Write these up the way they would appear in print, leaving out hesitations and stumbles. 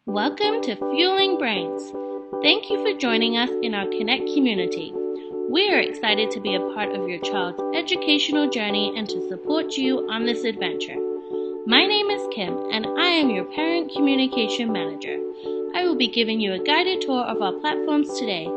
Welcome to Fueling Brains. Thank you for joining us in our Connect community. We are excited to be a part of your child's educational journey and to support you on this adventure. My name is Kim and I am your Parent Communication Manager. I will be giving you a guided tour of our platforms today.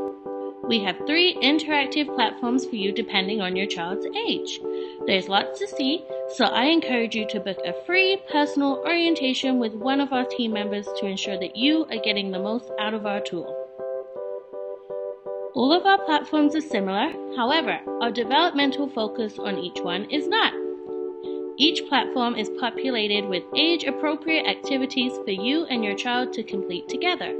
We have 3 interactive platforms for you depending on your child's age. There's lots to see, so I encourage you to book a free personal orientation with one of our team members to ensure that you are getting the most out of our tool. All of our platforms are similar, however, our developmental focus on each one is not. Each platform is populated with age-appropriate activities for you and your child to complete together.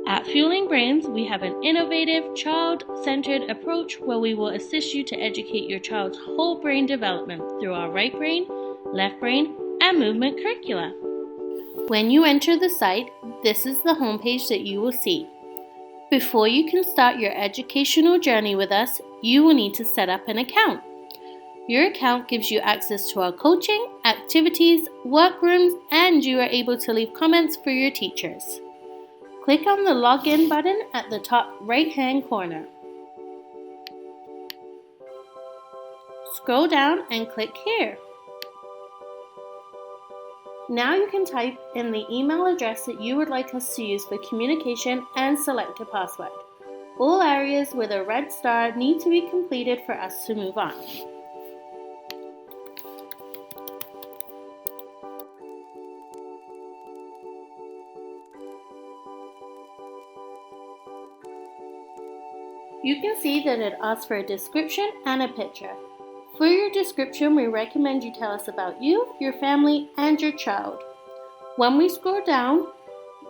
At Fueling Brains, we have an innovative, child-centered approach where we will assist you to educate your child's whole brain development through our right brain, left brain, and movement curricula. When you enter the site, this is the homepage that you will see. Before you can start your educational journey with us, you will need to set up an account. Your account gives you access to our coaching, activities, workrooms, and you are able to leave comments for your teachers. Click on the Login button at the top right-hand corner. Scroll down and click here. Now you can type in the email address that you would like us to use for communication and select a password. All areas with a red star need to be completed for us to move on. You can see that it asks for a description and a picture. For your description, we recommend you tell us about you, your family, and your child. When we scroll down,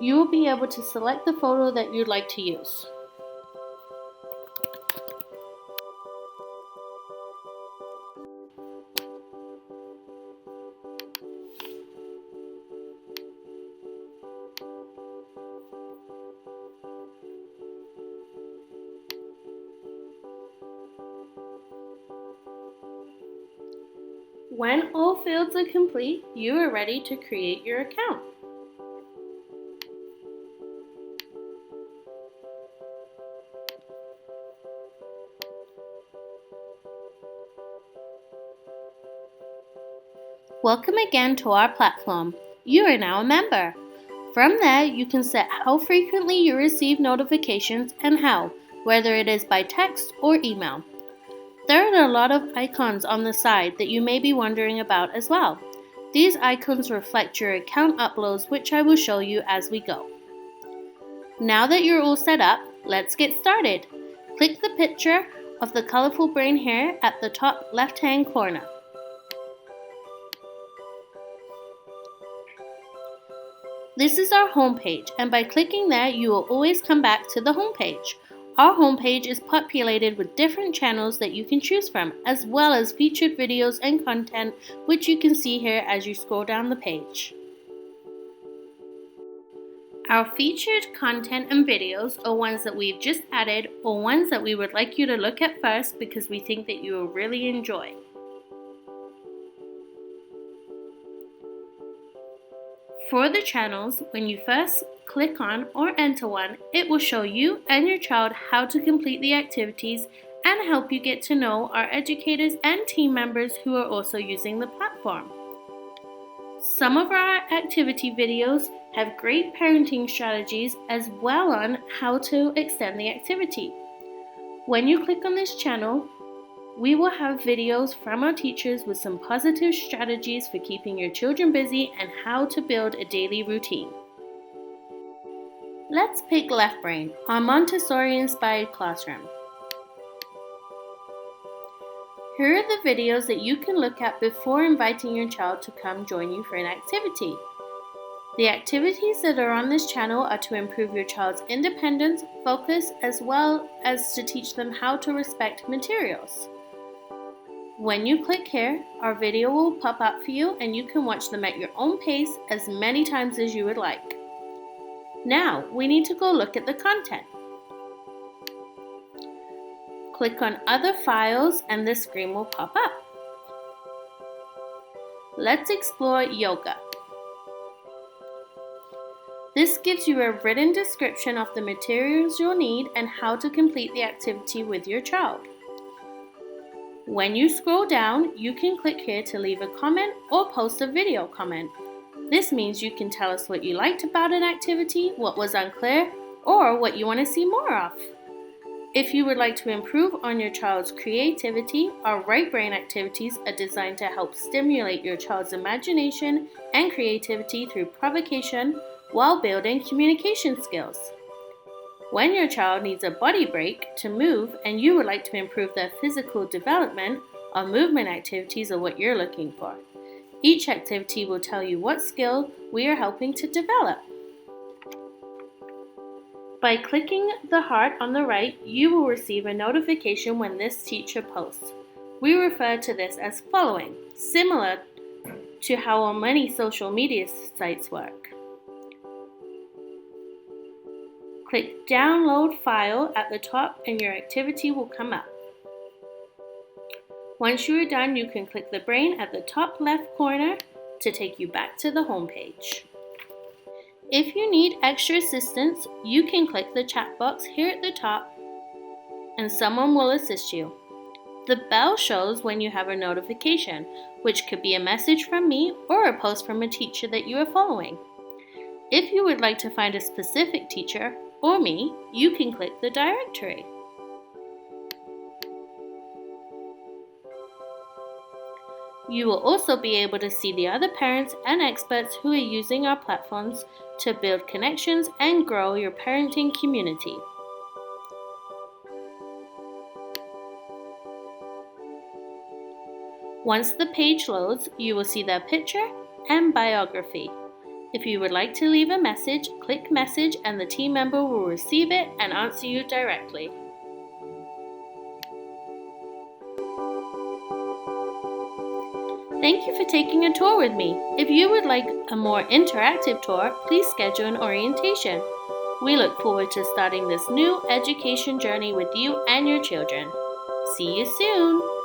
you will be able to select the photo that you'd like to use. When all fields are complete, you are ready to create your account. Welcome again to our platform. You are now a member. From there, you can set how frequently you receive notifications and how, whether it is by text or email. There are a lot of icons on the side that you may be wondering about as well. These icons reflect your account uploads, which I will show you as we go. Now that you're all set up, let's get started. Click the picture of the colorful brain hair at the top left-hand corner. This is our homepage, and by clicking there, you will always come back to the homepage. Our homepage is populated with different channels that you can choose from, as well as featured videos and content, which you can see here as you scroll down the page. Our featured content and videos are ones that we've just added or ones that we would like you to look at first because we think that you will really enjoy. For the channels, when you first click on or enter one, it will show you and your child how to complete the activities and help you get to know our educators and team members who are also using the platform. Some of our activity videos have great parenting strategies as well on how to extend the activity. When you click on this channel, we will have videos from our teachers with some positive strategies for keeping your children busy and how to build a daily routine. Let's pick Leftbrain, our Montessori-inspired classroom. Here are the videos that you can look at before inviting your child to come join you for an activity. The activities that are on this channel are to improve your child's independence, focus, as well as to teach them how to respect materials. When you click here, our video will pop up for you and you can watch them at your own pace as many times as you would like. Now, we need to go look at the content. Click on Other Files and this screen will pop up. Let's explore yoga. This gives you a written description of the materials you'll need and how to complete the activity with your child. When you scroll down, you can click here to leave a comment or post a video comment. This means you can tell us what you liked about an activity, what was unclear, or what you want to see more of. If you would like to improve on your child's creativity, our Right Brain activities are designed to help stimulate your child's imagination and creativity through provocation while building communication skills. When your child needs a body break to move and you would like to improve their physical development, our movement activities are what you're looking for. Each activity will tell you what skill we are helping to develop. By clicking the heart on the right, you will receive a notification when this teacher posts. We refer to this as following, similar to how on many social media sites work. Click Download File at the top and your activity will come up. Once you are done, you can click the brain at the top left corner to take you back to the home page. If you need extra assistance, you can click the chat box here at the top and someone will assist you. The bell shows when you have a notification, which could be a message from me or a post from a teacher that you are following. If you would like to find a specific teacher or me, you can click the directory. You will also be able to see the other parents and experts who are using our platforms to build connections and grow your parenting community. Once the page loads, you will see their picture and biography. If you would like to leave a message, click message and the team member will receive it and answer you directly. Thank you for taking a tour with me. If you would like a more interactive tour, please schedule an orientation. We look forward to starting this new education journey with you and your children. See you soon!